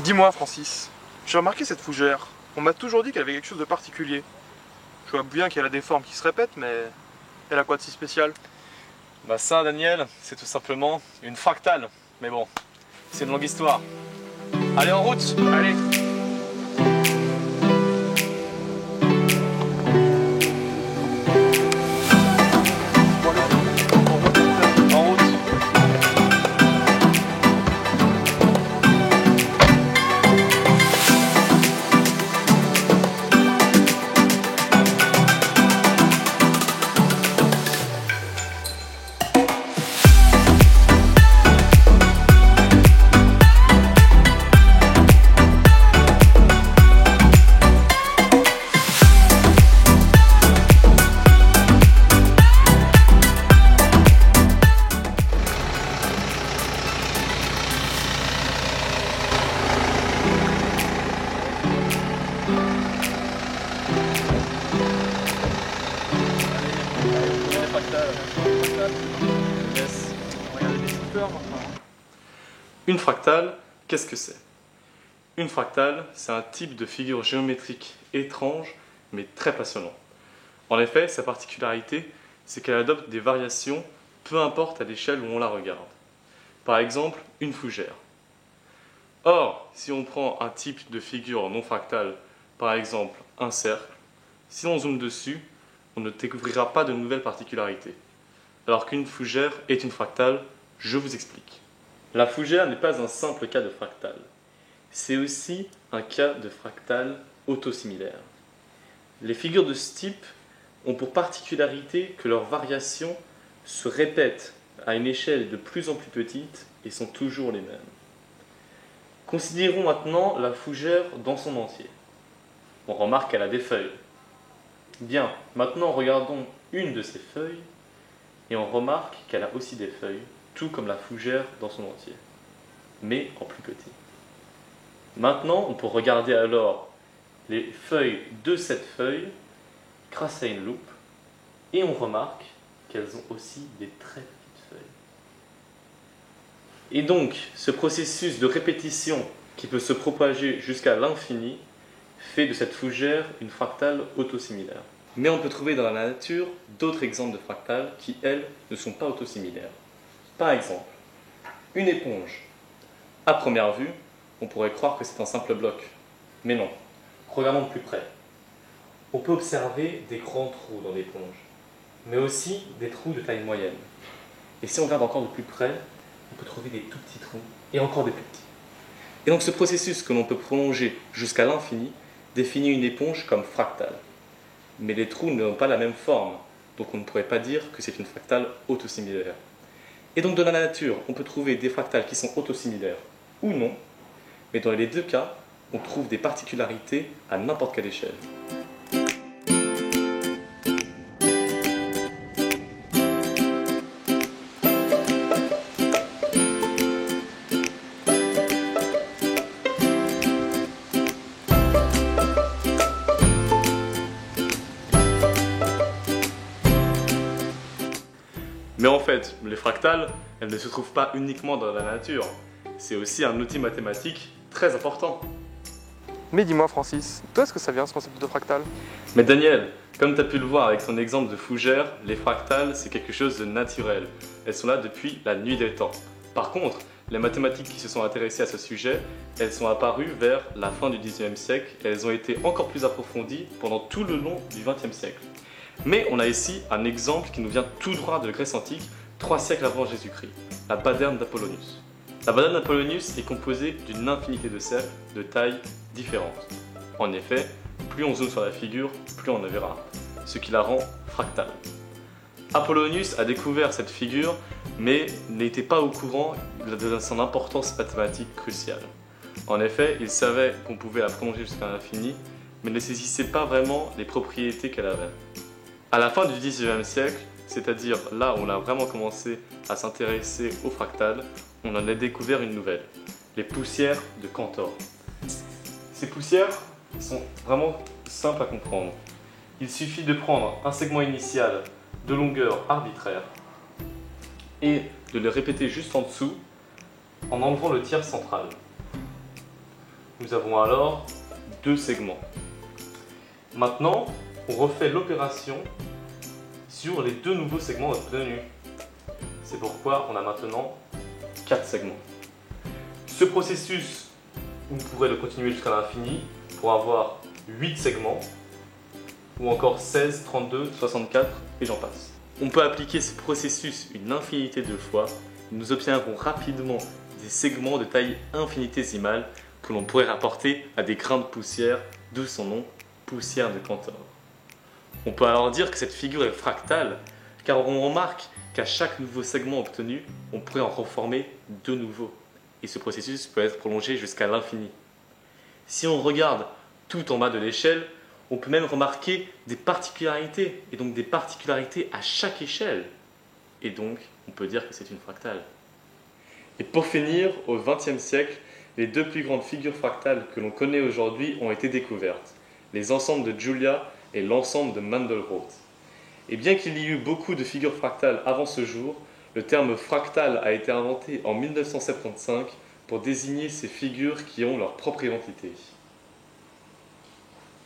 Dis-moi, Francis, j'ai remarqué cette fougère. On m'a toujours dit qu'elle avait quelque chose de particulier. Je vois bien qu'elle a des formes qui se répètent, mais elle a quoi de si spécial? Bah ça, Daniel, c'est tout simplement une fractale. Mais bon, c'est une longue histoire. Allez, en route! Allez! En route! Yes. Regardez les petites fleurs maintenant. Une fractale, qu'est-ce que c'est? Une fractale, c'est un type de figure géométrique étrange, mais très passionnant. En effet, sa particularité, c'est qu'elle adopte des variations, peu importe à l'échelle où on la regarde. Par exemple, une fougère. Or, si on prend un type de figure non fractale, par exemple un cercle, si on zoome dessus, on ne découvrira pas de nouvelles particularités. Alors qu'une fougère est une fractale, je vous explique. La fougère n'est pas un simple cas de fractale. C'est aussi un cas de fractale autosimilaire. Les figures de ce type ont pour particularité que leurs variations se répètent à une échelle de plus en plus petite et sont toujours les mêmes. Considérons maintenant la fougère dans son entier. On remarque qu'elle a des feuilles. Bien, maintenant regardons une de ces feuilles et on remarque qu'elle a aussi des feuilles, tout comme la fougère dans son entier, mais en plus petit. Maintenant, on peut regarder alors les feuilles de cette feuille grâce à une loupe et on remarque qu'elles ont aussi des très petites feuilles. Et donc, ce processus de répétition qui peut se propager jusqu'à l'infini fait de cette fougère une fractale autosimilaire. Mais on peut trouver dans la nature d'autres exemples de fractales qui, elles, ne sont pas autosimilaires. Par exemple, une éponge. À première vue, on pourrait croire que c'est un simple bloc. Mais non. Regardons de plus près. On peut observer des grands trous dans l'éponge, mais aussi des trous de taille moyenne. Et si on regarde encore de plus près, on peut trouver des tout petits trous et encore des plus petits. Et donc ce processus que l'on peut prolonger jusqu'à l'infini définit une éponge comme fractale. Mais les trous n'ont pas la même forme, donc on ne pourrait pas dire que c'est une fractale autosimilaire. Et donc dans la nature, on peut trouver des fractales qui sont autosimilaires ou non, mais dans les deux cas, on trouve des particularités à n'importe quelle échelle. Mais en fait, les fractales, elles ne se trouvent pas uniquement dans la nature. C'est aussi un outil mathématique très important. Mais dis-moi, Francis, d'où est-ce que ça vient ce concept de fractal? Mais Daniel, comme tu as pu le voir avec ton exemple de fougère, les fractales, c'est quelque chose de naturel. Elles sont là depuis la nuit des temps. Par contre, les mathématiques qui se sont intéressées à ce sujet, elles sont apparues vers la fin du XIXe siècle et elles ont été encore plus approfondies pendant tout le long du XXe siècle. Mais on a ici un exemple qui nous vient tout droit de Grèce antique, 3 siècles avant Jésus-Christ, la baderne d'Apollonius. La baderne d'Apollonius est composée d'une infinité de cercles de tailles différentes. En effet, plus on zoome sur la figure, plus on en verra, ce qui la rend fractale. Apollonius a découvert cette figure, mais n'était pas au courant de son importance mathématique cruciale. En effet, il savait qu'on pouvait la prolonger jusqu'à l'infini, mais ne saisissait pas vraiment les propriétés qu'elle avait. À la fin du XIXe siècle, c'est-à-dire là où on a vraiment commencé à s'intéresser aux fractales, on en a découvert une nouvelle, les poussières de Cantor. Ces poussières sont vraiment simples à comprendre. Il suffit de prendre un segment initial de longueur arbitraire et de le répéter juste en dessous en enlevant le tiers central. Nous avons alors deux segments. Maintenant, on refait l'opération sur les deux nouveaux segments obtenus. C'est pourquoi on a maintenant 4 segments. Ce processus, on pourrait le continuer jusqu'à l'infini pour avoir 8 segments, ou encore 16, 32, 64 et j'en passe. On peut appliquer ce processus une infinité de fois. Nous obtiendrons rapidement des segments de taille infinitésimale que l'on pourrait rapporter à des grains de poussière, d'où son nom, poussière de Cantor. On peut alors dire que cette figure est fractale, car on remarque qu'à chaque nouveau segment obtenu, on pourrait en reformer de nouveaux. Et ce processus peut être prolongé jusqu'à l'infini. Si on regarde tout en bas de l'échelle, on peut même remarquer des particularités, et donc des particularités à chaque échelle. Et donc, on peut dire que c'est une fractale. Et pour finir, au XXe siècle, les deux plus grandes figures fractales que l'on connaît aujourd'hui ont été découvertes, les ensembles de Julia et l'ensemble de Mandelbrot. Et bien qu'il y eut beaucoup de figures fractales avant ce jour, le terme fractal a été inventé en 1975 pour désigner ces figures qui ont leur propre identité.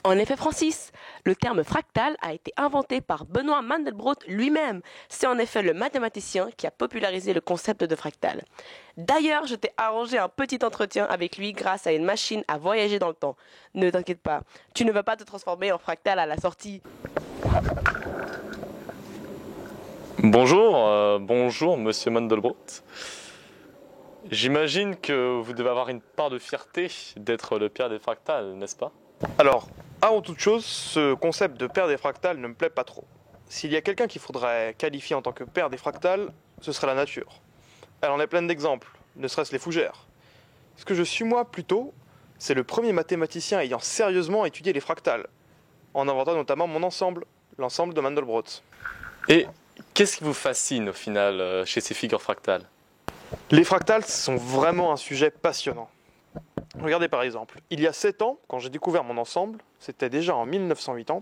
En effet, Francis, le terme fractal a été inventé par Benoît Mandelbrot lui-même. C'est en effet le mathématicien qui a popularisé le concept de fractal. D'ailleurs, je t'ai arrangé un petit entretien avec lui grâce à une machine à voyager dans le temps. Ne t'inquiète pas, tu ne vas pas te transformer en fractal à la sortie. Bonjour monsieur Mandelbrot. J'imagine que vous devez avoir une part de fierté d'être le père des fractales, n'est-ce pas? Alors, avant toute chose, ce concept de père des fractales ne me plaît pas trop. S'il y a quelqu'un qu'il faudrait qualifier en tant que père des fractales, ce serait la nature. Elle en est pleine d'exemples, ne serait-ce les fougères. Ce que je suis moi plutôt, c'est le premier mathématicien ayant sérieusement étudié les fractales, en inventant notamment mon ensemble, l'ensemble de Mandelbrot. Et qu'est-ce qui vous fascine au final chez ces figures fractales? Les fractales sont vraiment un sujet passionnant. Regardez par exemple, il y a 7 ans, quand j'ai découvert mon ensemble, c'était déjà en 1980,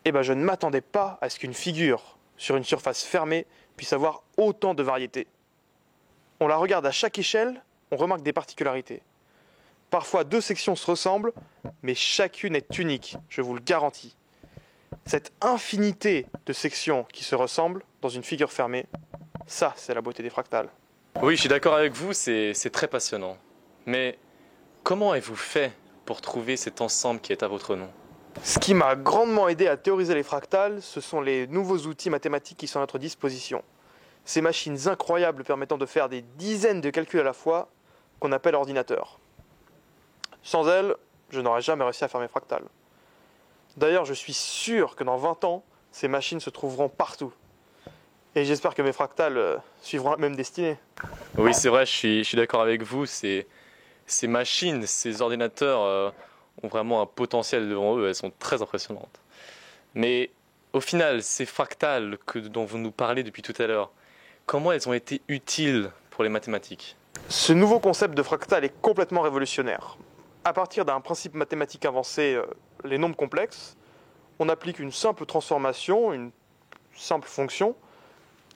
je ne m'attendais pas à ce qu'une figure sur une surface fermée puisse avoir autant de variétés. On la regarde à chaque échelle, on remarque des particularités. Parfois 2 sections se ressemblent, mais chacune est unique, je vous le garantis. Cette infinité de sections qui se ressemblent dans une figure fermée, ça c'est la beauté des fractales. Oui, je suis d'accord avec vous, c'est très passionnant. Mais comment avez-vous fait pour trouver cet ensemble qui est à votre nom? Ce qui m'a grandement aidé à théoriser les fractales, ce sont les nouveaux outils mathématiques qui sont à notre disposition. Ces machines incroyables permettant de faire des dizaines de calculs à la fois, qu'on appelle ordinateurs. Sans elles, je n'aurais jamais réussi à faire mes fractales. D'ailleurs, je suis sûr que dans 20 ans, ces machines se trouveront partout. Et j'espère que mes fractales suivront la même destinée. Oui, c'est vrai, je suis d'accord avec vous. Ces machines, ces ordinateurs ont vraiment un potentiel devant eux. Elles sont très impressionnantes. Mais au final, ces fractales dont vous nous parlez depuis tout à l'heure, comment elles ont été utiles pour les mathématiques? Ce nouveau concept de fractal est complètement révolutionnaire. À partir d'un principe mathématique avancé, les nombres complexes, on applique une simple transformation, une simple fonction,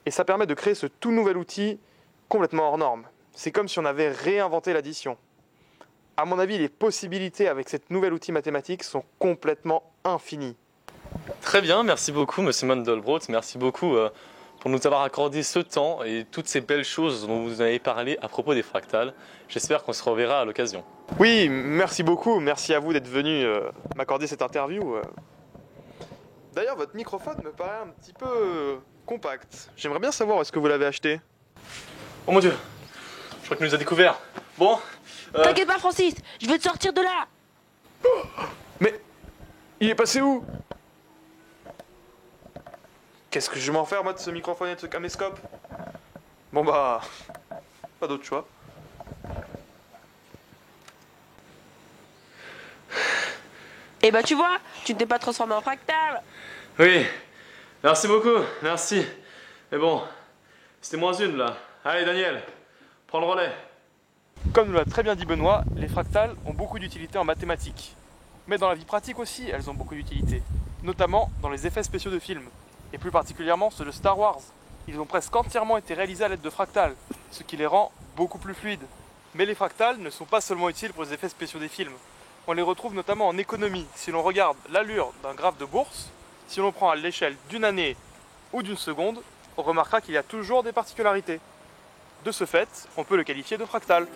et ça permet de créer ce tout nouvel outil complètement hors norme. C'est comme si on avait réinventé l'addition. À mon avis, les possibilités avec cet nouvel outil mathématique sont complètement infinies. Très bien, merci beaucoup monsieur Mandelbrot, merci beaucoup pour nous avoir accordé ce temps et toutes ces belles choses dont vous avez parlé à propos des fractales. J'espère qu'on se reverra à l'occasion. Oui, merci beaucoup, merci à vous d'être venu m'accorder cette interview. D'ailleurs, votre microphone me paraît un petit peu compact. J'aimerais bien savoir où est-ce que vous l'avez acheté. Oh mon Dieu, je crois qu'il nous a découvert. Bon T'inquiète pas, Francis, je vais te sortir de là. Mais il est passé où? Qu'est-ce que je vais m'en faire moi de ce microphone et de ce caméscope? Bon bah, pas d'autre choix. Eh ben tu vois, tu ne t'es pas transformé en fractal. Oui, merci beaucoup, merci. Mais bon, c'était moins une là. Allez Daniel, prends le relais. Comme nous l'a très bien dit Benoît, les fractales ont beaucoup d'utilité en mathématiques. Mais dans la vie pratique aussi, elles ont beaucoup d'utilité. Notamment dans les effets spéciaux de films. Et plus particulièrement ceux de Star Wars. Ils ont presque entièrement été réalisés à l'aide de fractales, ce qui les rend beaucoup plus fluides. Mais les fractales ne sont pas seulement utiles pour les effets spéciaux des films. On les retrouve notamment en économie. Si l'on regarde l'allure d'un graphe de bourse, si l'on prend à l'échelle d'une année ou d'une seconde, on remarquera qu'il y a toujours des particularités. De ce fait, on peut le qualifier de fractal.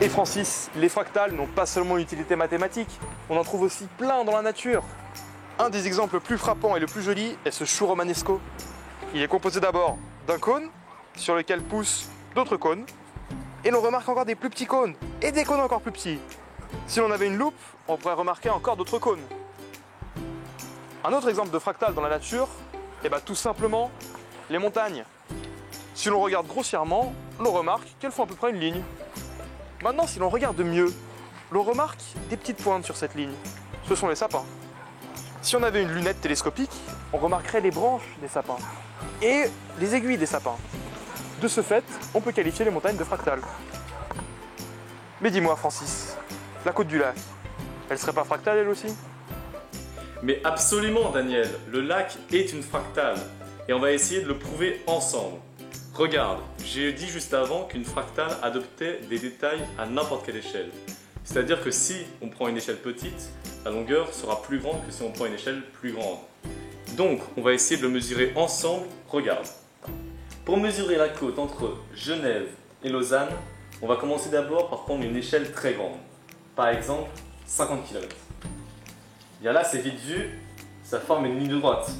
Et Francis, les fractales n'ont pas seulement une utilité mathématique, on en trouve aussi plein dans la nature. Un des exemples le plus frappants et le plus joli est ce chou romanesco. Il est composé d'abord d'un cône, sur lequel poussent d'autres cônes, et l'on remarque encore des plus petits cônes, et des cônes encore plus petits. Si l'on avait une loupe, on pourrait remarquer encore d'autres cônes. Un autre exemple de fractal dans la nature, tout simplement les montagnes. Si l'on regarde grossièrement, l'on remarque qu'elles font à peu près une ligne. Maintenant, si l'on regarde mieux, l'on remarque des petites pointes sur cette ligne. Ce sont les sapins. Si on avait une lunette télescopique, on remarquerait les branches des sapins et les aiguilles des sapins. De ce fait, on peut qualifier les montagnes de fractales. Mais dis-moi, Francis, la côte du lac, elle serait pas fractale elle aussi? Mais absolument, Daniel, le lac est une fractale et on va essayer de le prouver ensemble. Regarde, j'ai dit juste avant qu'une fractale adoptait des détails à n'importe quelle échelle. C'est-à-dire que si on prend une échelle petite, la longueur sera plus grande que si on prend une échelle plus grande. Donc, on va essayer de le mesurer ensemble. Regarde. Pour mesurer la côte entre Genève et Lausanne, on va commencer d'abord par prendre une échelle très grande. Par exemple, 50 km. Bien là, c'est vite vu, ça forme une ligne droite.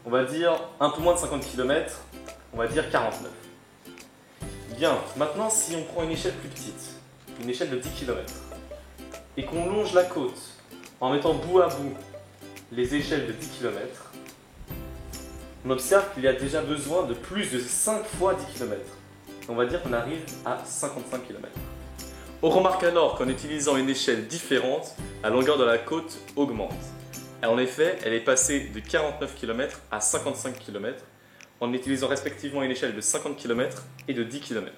On va dire un peu moins de 50 km, on va dire 49. Bien, maintenant si on prend une échelle plus petite, une échelle de 10 km, et qu'on longe la côte en mettant bout à bout les échelles de 10 km, on observe qu'il y a déjà besoin de plus de 5 fois 10 km. On va dire qu'on arrive à 55 km. On remarque alors qu'en utilisant une échelle différente, la longueur de la côte augmente. Et en effet, elle est passée de 49 km à 55 km en utilisant respectivement une échelle de 50 km et de 10 km.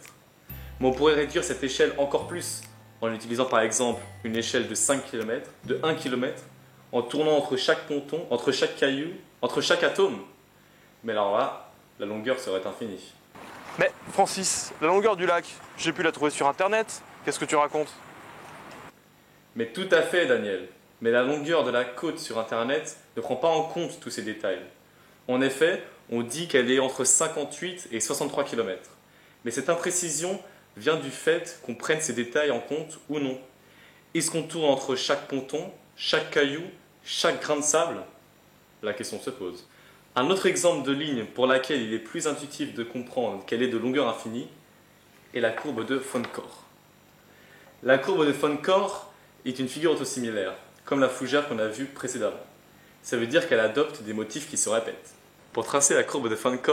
Mais on pourrait réduire cette échelle encore plus en utilisant par exemple une échelle de 5 km, de 1 km, en tournant entre chaque ponton, entre chaque caillou, entre chaque atome. Mais alors là, la longueur serait infinie. Mais Francis, la longueur du lac, j'ai pu la trouver sur internet. Qu'est-ce que tu racontes? Mais tout à fait, Daniel. Mais la longueur de la côte sur internet ne prend pas en compte tous ces détails. En effet, on dit qu'elle est entre 58 et 63 km. Mais cette imprécision vient du fait qu'on prenne ces détails en compte ou non. Est-ce qu'on tourne entre chaque ponton, chaque caillou, chaque grain de sable? La question se pose. Un autre exemple de ligne pour laquelle il est plus intuitif de comprendre qu'elle est de longueur infinie est la courbe de Foncke. La courbe de Foncke est une figure autosimilaire, comme la fougère qu'on a vue précédemment. Ça veut dire qu'elle adopte des motifs qui se répètent. Pour tracer la courbe de Foncke,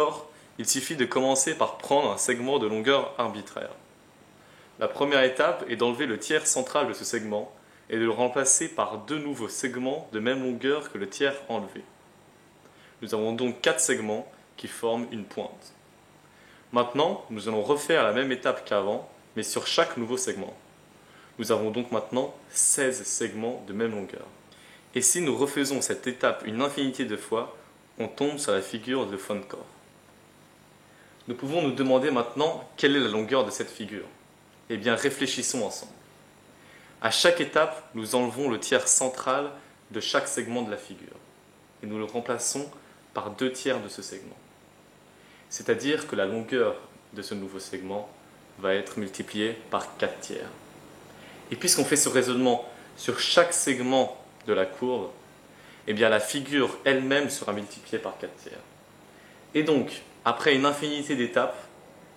il suffit de commencer par prendre un segment de longueur arbitraire. La première étape est d'enlever le tiers central de ce segment et de le remplacer par deux nouveaux segments de même longueur que le tiers enlevé. Nous avons donc 4 segments qui forment une pointe. Maintenant, nous allons refaire la même étape qu'avant, mais sur chaque nouveau segment. Nous avons donc maintenant 16 segments de même longueur. Et si nous refaisons cette étape une infinité de fois, on tombe sur la figure de Foncke. Nous pouvons nous demander maintenant quelle est la longueur de cette figure. Eh bien, réfléchissons ensemble. À chaque étape, nous enlevons le tiers central de chaque segment de la figure et nous le remplaçons par 2 tiers de ce segment. C'est-à-dire que la longueur de ce nouveau segment va être multipliée par 4 tiers. Et puisqu'on fait ce raisonnement sur chaque segment de la courbe, eh bien la figure elle-même sera multipliée par 4 tiers. Et donc, après une infinité d'étapes,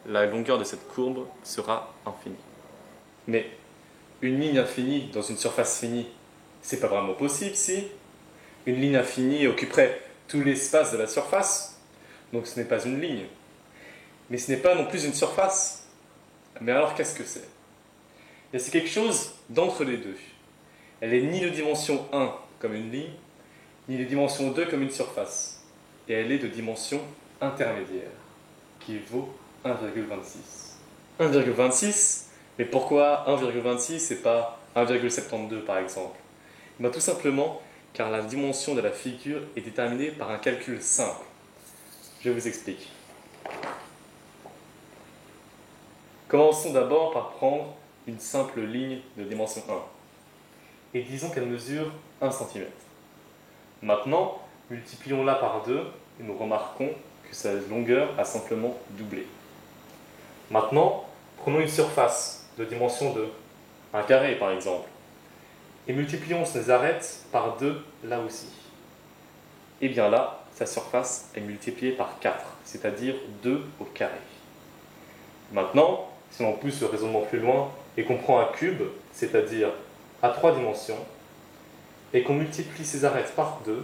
la longueur de cette courbe sera infinie. Mais une ligne infinie dans une surface finie, c'est pas vraiment possible, si? Une ligne infinie occuperait tout l'espace de la surface, donc ce n'est pas une ligne. Mais ce n'est pas non plus une surface. Mais alors qu'est-ce que c'est? Et c'est quelque chose d'entre les deux. Elle est ni de dimension 1 comme une ligne, ni de dimension 2 comme une surface. Et elle est de dimension intermédiaire, qui vaut 1,26. 1,26? Mais pourquoi 1,26 et pas 1,72 par exemple? Tout simplement car la dimension de la figure est déterminée par un calcul simple. Je vous explique. Commençons d'abord par prendre une simple ligne de dimension 1 et disons qu'elle mesure 1 cm. Maintenant, multiplions-la par 2 et nous remarquons que sa longueur a simplement doublé. Maintenant, prenons une surface de dimension 2, un carré par exemple, et multiplions ses arêtes par 2 là aussi. Et bien là, sa surface est multipliée par 4, c'est-à-dire 2 au carré. Maintenant, si on pousse le raisonnement plus loin et qu'on prend un cube, c'est-à-dire à 3 dimensions, et qu'on multiplie ses arêtes par 2,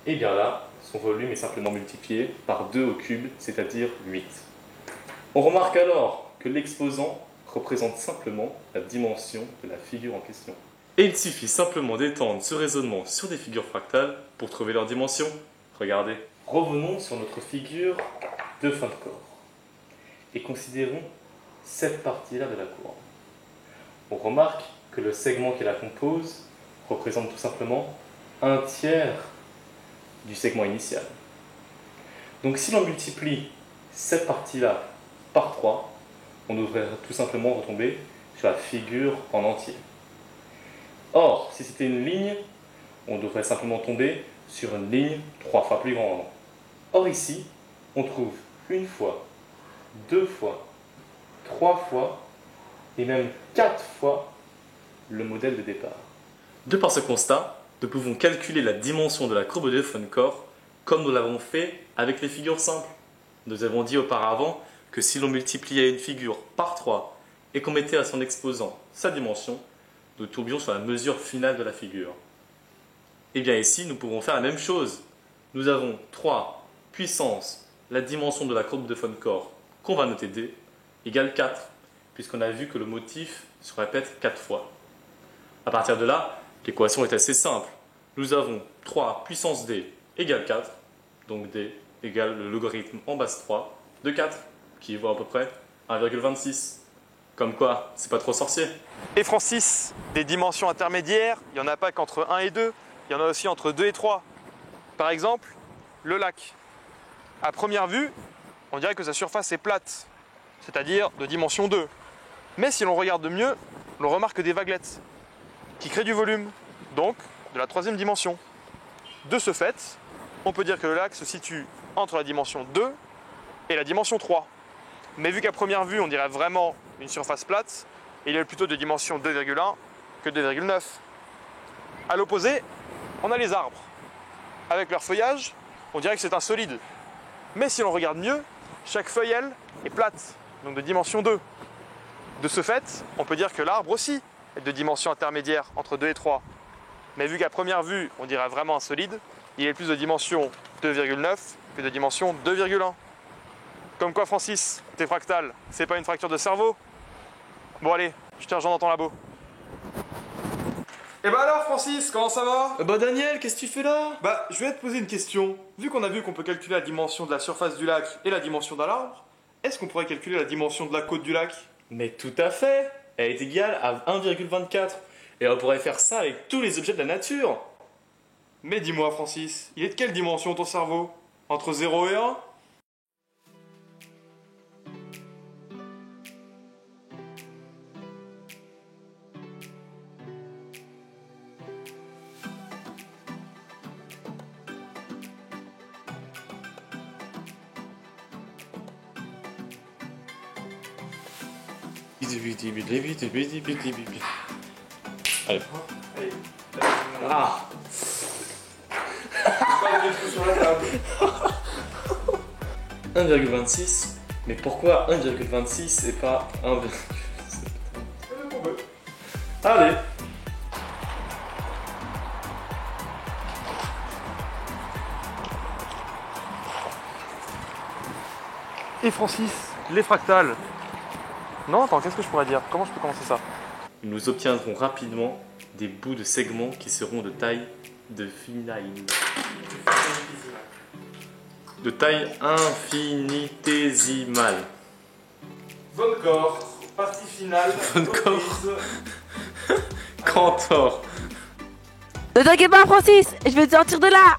et bien là, son volume est simplement multiplié par 2 au cube, c'est-à-dire 8. On remarque alors que l'exposant représente simplement la dimension de la figure en question. Et il suffit simplement d'étendre ce raisonnement sur des figures fractales pour trouver leur dimension. Regardez. Revenons sur notre figure de fin de corps et considérons cette partie-là de la courbe. On remarque que le segment qui la compose représente tout simplement un tiers du segment initial. Donc si l'on multiplie cette partie-là par 3, on devrait tout simplement retomber sur la figure en entier. Or, si c'était une ligne, on devrait simplement tomber sur une ligne 3 fois plus grande. Or ici, on trouve une fois, 2 fois, 3 fois et même 4 fois le modèle de départ. De par ce constat, nous pouvons calculer la dimension de la courbe de von Korr comme nous l'avons fait avec les figures simples. Nous avons dit auparavant que si l'on multipliait une figure par 3 et qu'on mettait à son exposant sa dimension, nous tombions sur la mesure finale de la figure. Et bien ici, nous pouvons faire la même chose. Nous avons 3 puissance la dimension de la courbe de von Korr, qu'on va noter D, égale 4, puisqu'on a vu que le motif se répète 4 fois. À partir de là, l'équation est assez simple. Nous avons 3 puissance D égale 4, donc D égale le logarithme en base 3 de 4, qui vaut à peu près 1,26. Comme quoi, c'est pas trop sorcier. Et Francis, des dimensions intermédiaires, il n'y en a pas qu'entre 1 et 2, il y en a aussi entre 2 et 3. Par exemple, le lac. À première vue, on dirait que sa surface est plate, c'est-à-dire de dimension 2. Mais si l'on regarde de mieux, l'on remarque des vaguelettes qui créent du volume, donc de la 3e dimension. De ce fait, on peut dire que le lac se situe entre la dimension 2 et la dimension 3. Mais vu qu'à première vue, on dirait vraiment une surface plate, il est plutôt de dimension 2,1 que 2,9. À l'opposé, on a les arbres. Avec leur feuillage, on dirait que c'est un solide. Mais si l'on regarde mieux, chaque feuille, elle, est plate, donc de dimension 2. De ce fait, on peut dire que l'arbre aussi est de dimension intermédiaire entre 2 et 3. Mais vu qu'à première vue, on dirait vraiment un solide, il est plus de dimension 2,9 que de dimension 2,1. Comme quoi, Francis, tes fractales, c'est pas une fracture de cerveau? Bon allez, je te rejoins dans ton labo. Et bah alors Francis, comment ça va? Bah Daniel, qu'est-ce que tu fais là? Bah je vais te poser une question. Vu qu'on a vu qu'on peut calculer la dimension de la surface du lac et la dimension d'un arbre, est-ce qu'on pourrait calculer la dimension de la côte du lac? Mais tout à fait. Elle est égale à 1,24. Et on pourrait faire ça avec tous les objets de la nature. Mais dis-moi Francis, il est de quelle dimension ton cerveau? Entre 0 et 1? Allez. Ah. 1,26. Mais pourquoi 1,26 et pas 1,27? Allez. Et Francis, les fractales. Non, attends, qu'est-ce que je pourrais dire? Comment je peux commencer ça? Nous obtiendrons rapidement des bouts de segments qui seront de taille de finale. de taille infinitésimale. Votre corps, partie finale. Votre corps. Cantor. Ne t'inquiète pas, Francis, je vais te sortir de là.